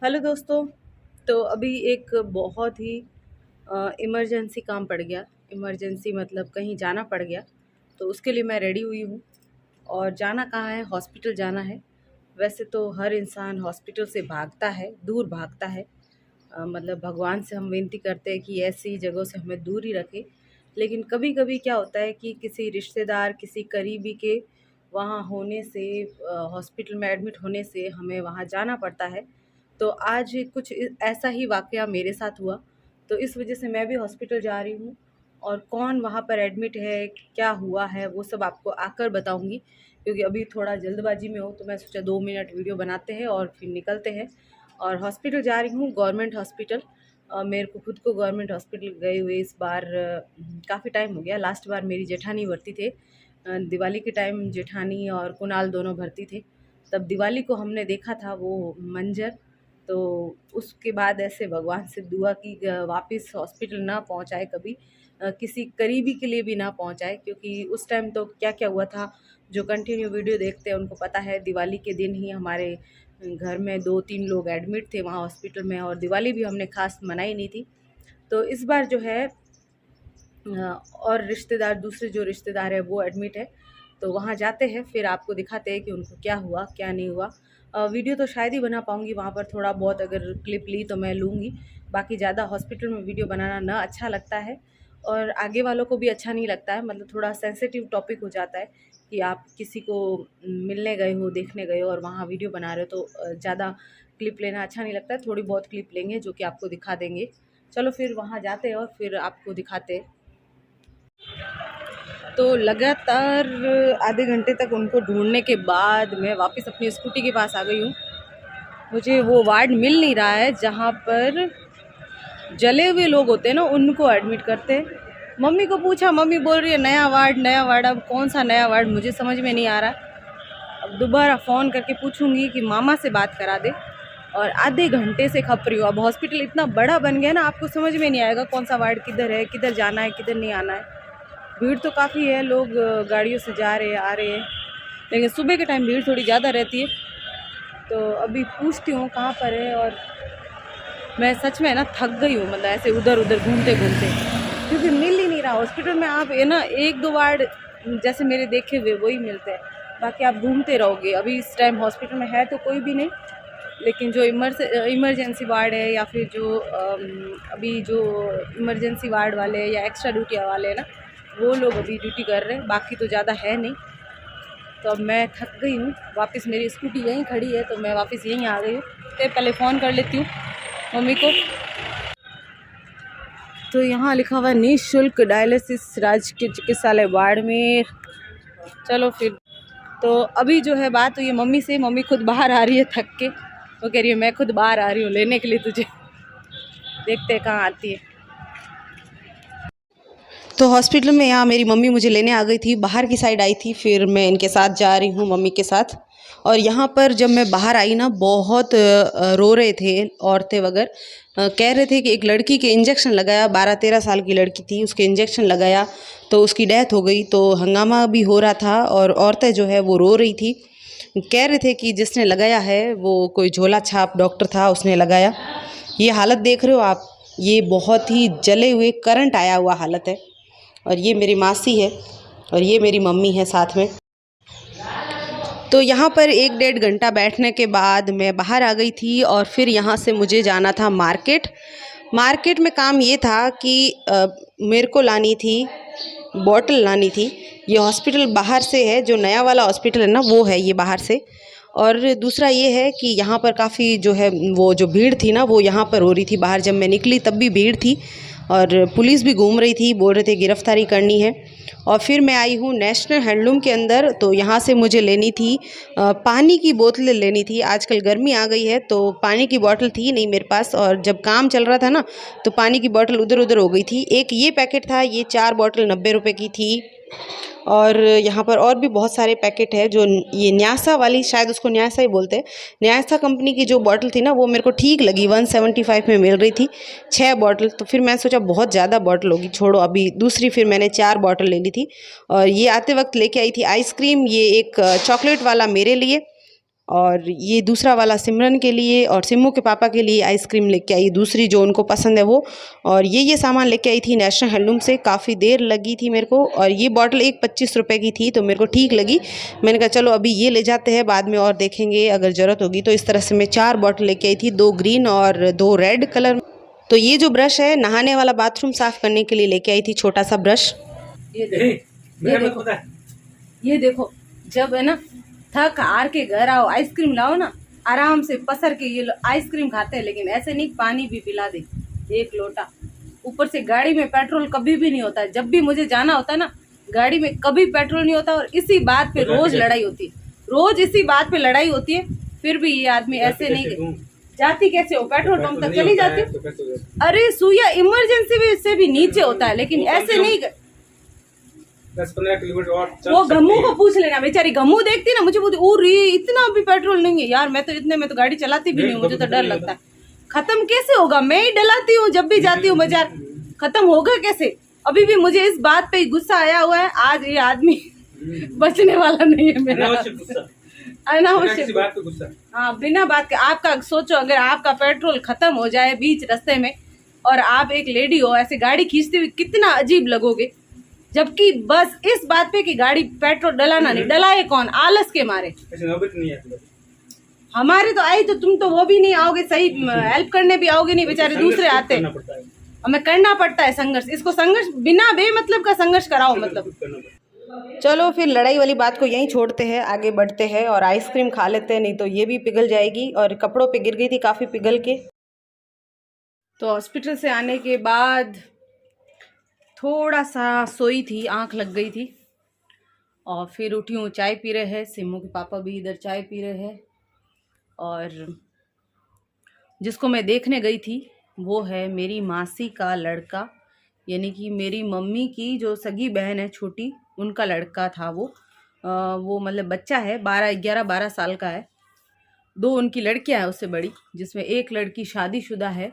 Hello दोस्तों। तो अभी एक बहुत ही इमरजेंसी काम पड़ गया। इमरजेंसी मतलब कहीं जाना पड़ गया, तो उसके लिए मैं रेडी हुई हूँ। और जाना कहाँ है? हॉस्पिटल जाना है। वैसे तो हर इंसान हॉस्पिटल से भागता है, दूर भागता है। मतलब भगवान से हम विनती करते हैं कि ऐसी जगहों से हमें दूर ही रखे। लेकिन कभी कभी क्या होता है कि किसी रिश्तेदार, किसी करीबी के वहाँ होने से, हॉस्पिटल में एडमिट होने से हमें वहाँ जाना पड़ता है। तो आज कुछ ऐसा ही वाक़या मेरे साथ हुआ। तो इस वजह से मैं भी हॉस्पिटल जा रही हूँ। और कौन वहाँ पर एडमिट है, क्या हुआ है, वो सब आपको आकर बताऊँगी। क्योंकि अभी थोड़ा जल्दबाजी में हूँ, तो मैं सोचा 2 मिनट वीडियो बनाते हैं और फिर निकलते हैं। और हॉस्पिटल जा रही हूँ, गवर्नमेंट हॉस्पिटल। मेरे को खुद को गवर्नमेंट हॉस्पिटल गए हुए इस बार काफ़ी टाइम हो गया। लास्ट बार मेरी जेठानी भर्ती थे। दिवाली के टाइम जेठानी और कुणाल दोनों भर्ती थे। तब दिवाली को हमने देखा था वो मंजर। तो उसके बाद ऐसे भगवान से दुआ की वापस हॉस्पिटल ना पहुंचाए कभी, किसी करीबी के लिए भी ना पहुंचाए। क्योंकि उस टाइम तो क्या क्या हुआ था, जो कंटिन्यू वीडियो देखते हैं उनको पता है। दिवाली के दिन ही हमारे घर में 2-3 लोग एडमिट थे वहाँ हॉस्पिटल में, और दिवाली भी हमने खास मनाई नहीं थी। तो इस बार जो है और रिश्तेदार, दूसरे जो रिश्तेदार है वो एडमिट है। तो वहाँ जाते हैं, फिर आपको दिखाते हैं कि उनको क्या हुआ क्या नहीं हुआ। वीडियो तो शायद ही बना पाऊँगी, वहाँ पर थोड़ा बहुत अगर क्लिप ली तो मैं लूँगी। बाकी ज़्यादा हॉस्पिटल में वीडियो बनाना ना अच्छा लगता है, और आगे वालों को भी अच्छा नहीं लगता है। मतलब थोड़ा सेंसिटिव टॉपिक हो जाता है कि आप किसी को मिलने गए हो, देखने गए हो और वहाँ वीडियो बना रहे हो, तो ज़्यादा क्लिप लेना अच्छा नहीं लगता है। थोड़ी बहुत क्लिप लेंगे जो कि आपको दिखा देंगे। चलो फिर वहाँ जाते हैं और फिर आपको दिखाते हैं। तो लगातार आधे घंटे तक उनको ढूंढने के बाद मैं वापस अपनी स्कूटी के पास आ गई हूँ। मुझे वो वार्ड मिल नहीं रहा है जहाँ पर जले हुए लोग होते हैं ना, उनको एडमिट करते हैं। मम्मी को पूछा, मम्मी बोल रही है नया वार्ड नया वार्ड। अब कौन सा नया वार्ड, मुझे समझ में नहीं आ रहा। अब दोबारा फ़ोन करके पूछूंगी कि मामा से बात करा दे। और आधे घंटे से खप रही हूँ। अब हॉस्पिटल इतना बड़ा बन गया ना, आपको समझ में नहीं आएगा कौन सा वार्ड किधर है, किधर जाना है, किधर नहीं आना है। भीड़ तो काफ़ी है, लोग गाड़ियों से जा रहे हैं, आ रहे हैं। लेकिन सुबह के टाइम भीड़ थोड़ी ज़्यादा रहती है। तो अभी पूछती हूँ कहाँ पर है। और मैं सच में ना थक गई हूँ, मतलब ऐसे उधर उधर घूमते घूमते, क्योंकि मिल ही नहीं रहा। हॉस्पिटल में आप ये ना 1-2 वार्ड जैसे मेरे देखे हुए वही मिलते हैं, बाकी आप घूमते रहोगे। अभी इस टाइम हॉस्पिटल में है तो कोई भी नहीं, लेकिन जो इमरजेंसी वार्ड है, या फिर जो अभी जो इमरजेंसी वार्ड वाले या एक्स्ट्रा ड्यूटी वाले हैं ना, वो लोग अभी ड्यूटी कर रहे हैं। बाकी तो ज़्यादा है नहीं। तो अब मैं थक गई हूँ, वापस मेरी स्कूटी यहीं खड़ी है, तो मैं वापस यहीं आ गई हूँ। तो पहले फ़ोन कर लेती हूँ मम्मी को। तो यहाँ लिखा हुआ है निःशुल्क डायलिसिस राजकीय चिकित्सालय बाड़मेर। चलो फिर। तो अभी जो है बात हुई है मम्मी से। मम्मी खुद बाहर आ रही है थक के। वो कह रही है मैं खुद बाहर आ रही हूँ लेने के लिए तुझे। देखते हैं कहाँ आती है। तो हॉस्पिटल में यहाँ मेरी मम्मी मुझे लेने आ गई थी, बाहर की साइड आई थी। फिर मैं इनके साथ जा रही हूँ, मम्मी के साथ। और यहाँ पर जब मैं बाहर आई ना, बहुत रो रहे थे औरतें वगैरह। कह रहे थे कि एक लड़की के इंजेक्शन लगाया, 12-13 साल की लड़की थी, उसके इंजेक्शन लगाया तो उसकी डेथ हो गई। तो हंगामा भी हो रहा था और औरतें जो है वो रो रही थी। कह रहे थे कि जिसने लगाया है वो कोई झोला छाप डॉक्टर था, उसने लगाया। ये हालत देख रहे हो आप, ये बहुत ही जले हुए करंट आया हुआ हालत है। और ये मेरी मासी है और ये मेरी मम्मी है साथ में। तो यहाँ पर 1-1.5 घंटा बैठने के बाद मैं बाहर आ गई थी। और फिर यहाँ से मुझे जाना था मार्केट। मार्केट में काम ये था कि मेरे को लानी थी बॉटल, लानी थी। ये हॉस्पिटल बाहर से है, जो नया वाला हॉस्पिटल है ना वो है ये बाहर से। और दूसरा ये है कि यहाँ पर काफ़ी जो है वो जो भीड़ थी ना, वो यहाँ पर हो रही थी। बाहर जब मैं निकली तब भी भीड़ थी और पुलिस भी घूम रही थी, बोल रहे थे गिरफ्तारी करनी है। और फिर मैं आई हूँ नेशनल हैंडलूम के अंदर। तो यहाँ से मुझे लेनी थी पानी की बोतलें लेनी थी। आजकल गर्मी आ गई है तो पानी की बोतल थी नहीं मेरे पास, और जब काम चल रहा था ना तो पानी की बोतल उधर उधर हो गई थी। एक ये पैकेट था, ये 4 बोतल 90 रुपये की थी। और यहाँ पर और भी बहुत सारे पैकेट है। जो ये न्यासा वाली, शायद उसको न्यासा ही बोलते हैं, न्यासा कंपनी की जो बॉटल थी ना वो मेरे को ठीक लगी, 175 में मिल रही थी 6 बॉटल। तो फिर मैं सोचा बहुत ज़्यादा बॉटल होगी, छोड़ो अभी दूसरी। फिर मैंने 4 बॉटल ले ली थी। और ये आते वक्त लेके आई थी आइसक्रीम, ये एक चॉकलेट वाला मेरे लिए और ये दूसरा वाला सिमरन के लिए और सिम्मू के पापा के लिए आइसक्रीम लेके आई, दूसरी जो उनको पसंद है वो। और ये सामान लेके आई थी नेशनल हैंडलूम से, काफ़ी देर लगी थी मेरे को। और ये बॉटल एक 25 रुपये की थी तो मेरे को ठीक लगी। मैंने कहा चलो अभी ये ले जाते हैं, बाद में और देखेंगे अगर ज़रूरत होगी। तो इस तरह से मैं 4 बॉटल लेके आई थी, 2 ग्रीन और 2 रेड कलर। तो ये जो ब्रश है नहाने वाला बाथरूम साफ़ करने के लिए लेके आई थी, छोटा सा ब्रश। ये देखो जब है ना थक हार के घर आओ, आइसक्रीम लाओ ना, आराम से पसर के ये आइसक्रीम खाते हैं, लेकिन ऐसे नहीं पानी भी पिला दे 1 लोटा। ऊपर से गाड़ी में पेट्रोल कभी भी नहीं होता है, जब भी मुझे जाना होता है ना गाड़ी में कभी पेट्रोल नहीं होता, और इसी बात पे रोज लड़ाई होती है, रोज इसी बात पे लड़ाई होती है। फिर भी ये आदमी ऐसे नहीं जाती कैसे हो, पेट्रोल पंप तक चली जाती हूँ। अरे सुइया इमरजेंसी भी इससे भी नीचे होता है, लेकिन ऐसे नहीं। 10-15 किलोमीटर और वो गम्मू को पूछ लेना, बेचारी गम्मू देखती ना मुझे बोलती उरी इतना भी पेट्रोल नहीं है यार, मैं तो इतने में तो गाड़ी चलाती भी नहीं हूँ, मुझे तो डर लगता है। खत्म कैसे होगा, मैं ही डलाती हूँ जब भी जाती हूँ बाजार, खत्म होगा कैसे। अभी भी मुझे इस बात पे गुस्सा आया हुआ है, आज ये आदमी बचने वाला नहीं है मेरा, अनावश्यक। हाँ बिना बात के। आपका सोचो अगर आपका पेट्रोल खत्म हो जाए बीच रास्ते में और आप एक लेडी हो ऐसे गाड़ी खींचते हुए, कितना अजीब लगोगे। जबकि बस इस बात पे कि गाड़ी पेट्रोल डलाना नहीं, डलाए कौन, आलस के मारे। हमारे तो आई तो तुम तो वो भी नहीं आओगे, सही हेल्प करने भी आओगे नहीं, बेचारे दूसरे आते हैं, हमें करना पड़ता है संघर्ष। इसको संघर्ष बिना बेमतलब का संघर्ष कराओ मतलब। चलो फिर लड़ाई वाली बात को यहीं छोड़ते हैं, आगे बढ़ते हैं और आइसक्रीम खा लेते हैं, नहीं तो ये भी पिघल जाएगी। और कपड़ों पे गिर गई थी काफ़ी पिघल के। तो हॉस्पिटल से आने के बाद थोड़ा सा सोई थी, आंख लग गई थी, और फिर उठी हूँ, चाय पी रहे हैं, सिम्मू के पापा भी इधर चाय पी रहे हैं। और जिसको मैं देखने गई थी वो है मेरी मासी का लड़का, यानी कि मेरी मम्मी की जो सगी बहन है छोटी, उनका लड़का था वो मतलब बच्चा है, 11-12 साल का है। 2 उनकी लड़कियां हैं उससे बड़ी, जिसमें एक लड़की शादीशुदा है,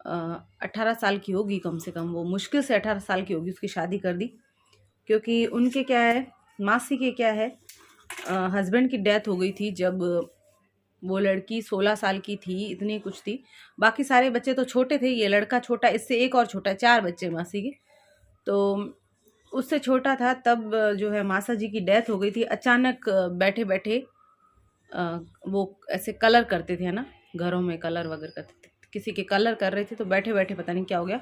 18 साल की होगी कम से कम, वो मुश्किल से 18 साल की होगी, उसकी शादी कर दी। क्योंकि उनके क्या है, मासी के क्या है, हस्बैंड की डेथ हो गई थी जब वो लड़की 16 साल की थी, इतनी कुछ थी। बाकी सारे बच्चे तो छोटे थे, ये लड़का छोटा, इससे एक और छोटा, 4 बच्चे मासी के, तो उससे छोटा था। तब जो है मासा जी की डेथ हो गई थी अचानक। बैठे बैठे वो ऐसे कलर करते थे ना, घरों में कलर वगैरह करते थे, किसी के कलर कर रहे थे, तो बैठे बैठे पता नहीं क्या हो गया,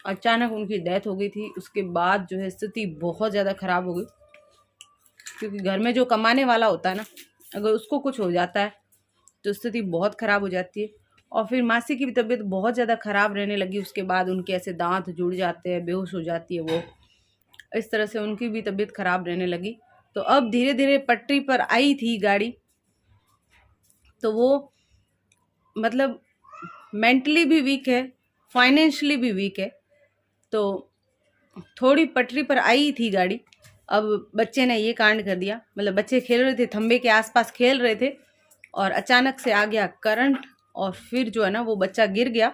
अचानक उनकी डेथ हो गई थी। उसके बाद जो है स्थिति बहुत ज़्यादा ख़राब हो गई, क्योंकि घर में जो कमाने वाला होता है ना, अगर उसको कुछ हो जाता है तो स्थिति बहुत ख़राब हो जाती है। और फिर मासी की भी तबीयत बहुत ज़्यादा ख़राब रहने लगी। उसके बाद उनके ऐसे दांत जुड़ जाते हैं, बेहोश हो जाती है वो, इस तरह से उनकी भी तबीयत ख़राब रहने लगी। तो अब धीरे धीरे पटरी पर आई थी गाड़ी, तो वो मतलब मेंटली भी वीक है, फाइनेंशियली भी वीक है, तो थोड़ी पटरी पर आई थी गाड़ी। अब बच्चे ने ये कांड कर दिया, मतलब बच्चे खेल रहे थे, खंबे के आसपास खेल रहे थे, और अचानक से आ गया करंट, और फिर जो है ना वो बच्चा गिर गया,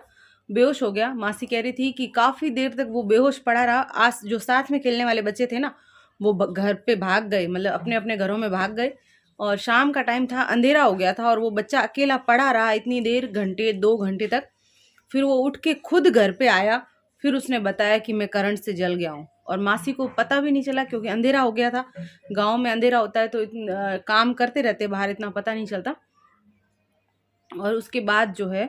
बेहोश हो गया। मासी कह रही थी कि काफ़ी देर तक वो बेहोश पड़ा रहा। जो साथ में खेलने वाले बच्चे थे ना, वो घर पे भाग गए, मतलब अपने अपने घरों में भाग गए। और शाम का टाइम था, अंधेरा हो गया था, और वो बच्चा अकेला पड़ा रहा इतनी देर, घंटे 2 घंटे तक। फिर वो उठ के खुद घर पे आया, फिर उसने बताया कि मैं करंट से जल गया हूँ। और मासी को पता भी नहीं चला, क्योंकि अंधेरा हो गया था, गांव में अंधेरा होता है तो काम करते रहते बाहर, इतना पता नहीं चलता। और उसके बाद जो है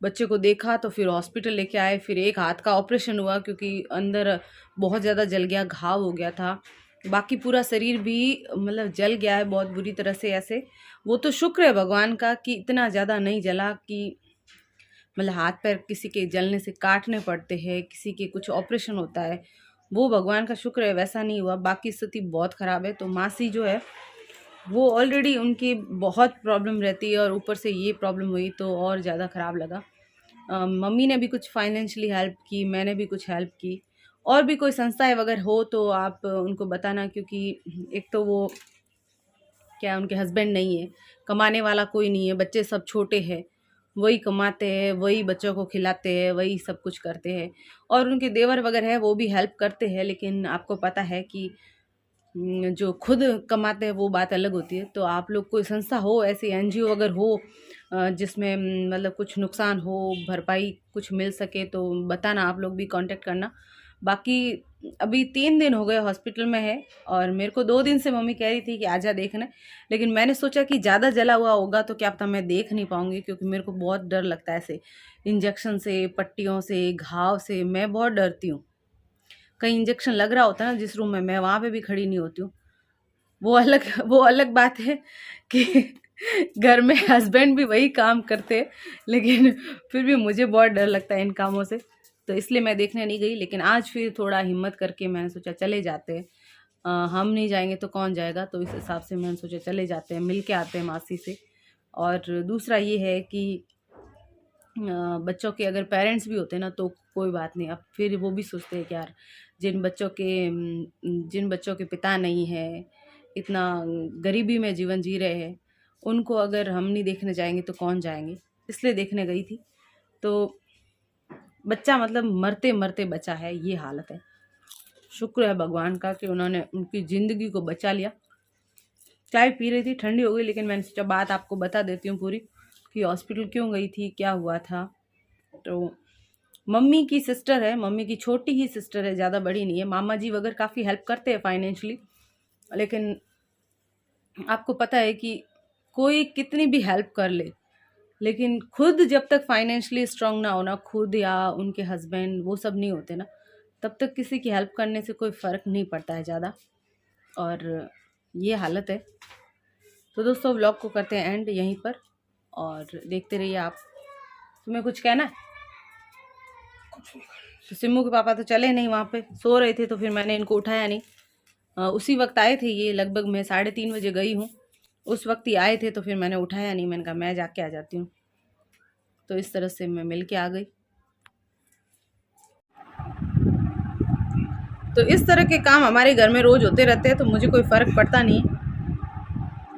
बच्चे को देखा तो फिर हॉस्पिटल लेके आए, फिर एक हाथ का ऑपरेशन हुआ, क्योंकि अंदर बहुत ज़्यादा जल गया, घाव हो गया था। बाकी पूरा शरीर भी मतलब जल गया है बहुत बुरी तरह से ऐसे। वो तो शुक्र है भगवान का कि इतना ज़्यादा नहीं जला, कि मतलब हाथ पैर किसी के जलने से काटने पड़ते हैं, किसी के कुछ ऑपरेशन होता है, वो भगवान का शुक्र है वैसा नहीं हुआ। बाकी स्थिति बहुत ख़राब है। तो मासी जो है वो ऑलरेडी उनकी बहुत प्रॉब्लम रहती है, और ऊपर से ये प्रॉब्लम हुई तो और ज़्यादा ख़राब लगा। मम्मी ने भी कुछ फाइनेंशियली हेल्प की, मैंने भी कुछ हेल्प की। और भी कोई संस्थाएं वगैरह हो तो आप उनको बताना, क्योंकि एक तो वो क्या उनके हस्बैंड नहीं है, कमाने वाला कोई नहीं है, बच्चे सब छोटे हैं, वही कमाते हैं, वही बच्चों को खिलाते हैं, वही सब कुछ करते हैं। और उनके देवर वगैरह है वो भी हेल्प करते हैं, लेकिन आपको पता है कि जो खुद कमाते हैं वो बात अलग होती है। तो आप लोग कोई संस्था हो ऐसी एनजीओ अगर हो जिसमें मतलब कुछ नुकसान हो, भरपाई कुछ मिल सके तो बताना, आप लोग भी कांटेक्ट करना। बाकी अभी 3 दिन हो गए हॉस्पिटल में है, और मेरे को 2 दिन से मम्मी कह रही थी कि आजा देखने, लेकिन मैंने सोचा कि ज़्यादा जला हुआ होगा तो क्या पता मैं देख नहीं पाऊँगी, क्योंकि मेरे को बहुत डर लगता है ऐसे इंजेक्शन से, पट्टियों से, घाव से, मैं बहुत डरती हूँ। कहीं इंजेक्शन लग रहा होता है ना जिस रूम में, मैं वहाँ पे भी खड़ी नहीं होती हूँ। वो अलग बात है कि घर में हस्बैंड भी वही काम करते हैं, लेकिन फिर भी मुझे बहुत डर लगता है इन कामों से, तो इसलिए मैं देखने नहीं गई। लेकिन आज फिर थोड़ा हिम्मत करके मैंने सोचा चले जाते हैं, हम नहीं जाएंगे तो कौन जाएगा, तो इस हिसाब से मैंने सोचा चले जाते हैं, मिल के आते हैं मासी से। और दूसरा ये है कि बच्चों के अगर पेरेंट्स भी होते हैं ना तो कोई बात नहीं, अब फिर वो भी सोचते हैं कि यार जिन बच्चों के पिता नहीं है, इतना गरीबी में जीवन जी रहे हैं, उनको अगर हम नहीं देखने जाएंगे तो कौन जाएंगे, इसलिए देखने गई थी। तो बच्चा मतलब मरते मरते बचा है, ये हालत है। शुक्र है भगवान का कि उन्होंने उनकी ज़िंदगी को बचा लिया। चाय पी रही थी, ठंडी हो गई, लेकिन मैंने सोचा बात आपको बता देती हूँ पूरी कि हॉस्पिटल क्यों गई थी, क्या हुआ था। तो मम्मी की सिस्टर है, मम्मी की छोटी ही सिस्टर है, ज़्यादा बड़ी नहीं है। मामा जी वगैरह काफ़ी हेल्प करते हैं फाइनेंशियली, लेकिन आपको पता है कि कोई कितनी भी हेल्प कर ले, लेकिन खुद जब तक फाइनेंशियली स्ट्रांग ना हो ना, खुद या उनके हस्बैंड वो सब नहीं होते ना, तब तक किसी की हेल्प करने से कोई फ़र्क नहीं पड़ता है ज़्यादा। और ये हालत है। तो दोस्तों व्लॉग को करते हैं एंड यहीं पर, और देखते रहिए आप। तुम्हें कुछ कहना है? तो सिम्मू के पापा तो चले नहीं, वहाँ पे सो रहे थे, तो फिर मैंने इनको उठाया नहीं। उसी वक्त आए थे ये, लगभग मैं 3:30 बजे गई हूँ, उस वक्त ही आए थे, तो फिर मैंने उठाया नहीं, मैंने कहा मैं जाके आ जाती हूँ। तो इस तरह से मैं मिल के आ गई। तो इस तरह के काम हमारे घर में रोज़ होते रहते हैं, तो मुझे कोई फ़र्क पड़ता नहीं,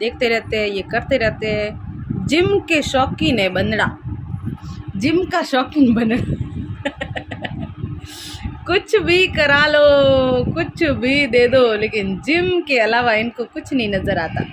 देखते रहते हैं, ये करते रहते हैं। जिम के शौकीन है बंदड़ा, जिम का शौकीन बंदड़ा कुछ भी करा लो, कुछ भी दे दो, लेकिन जिम के अलावा इनको कुछ नहीं नज़र आता।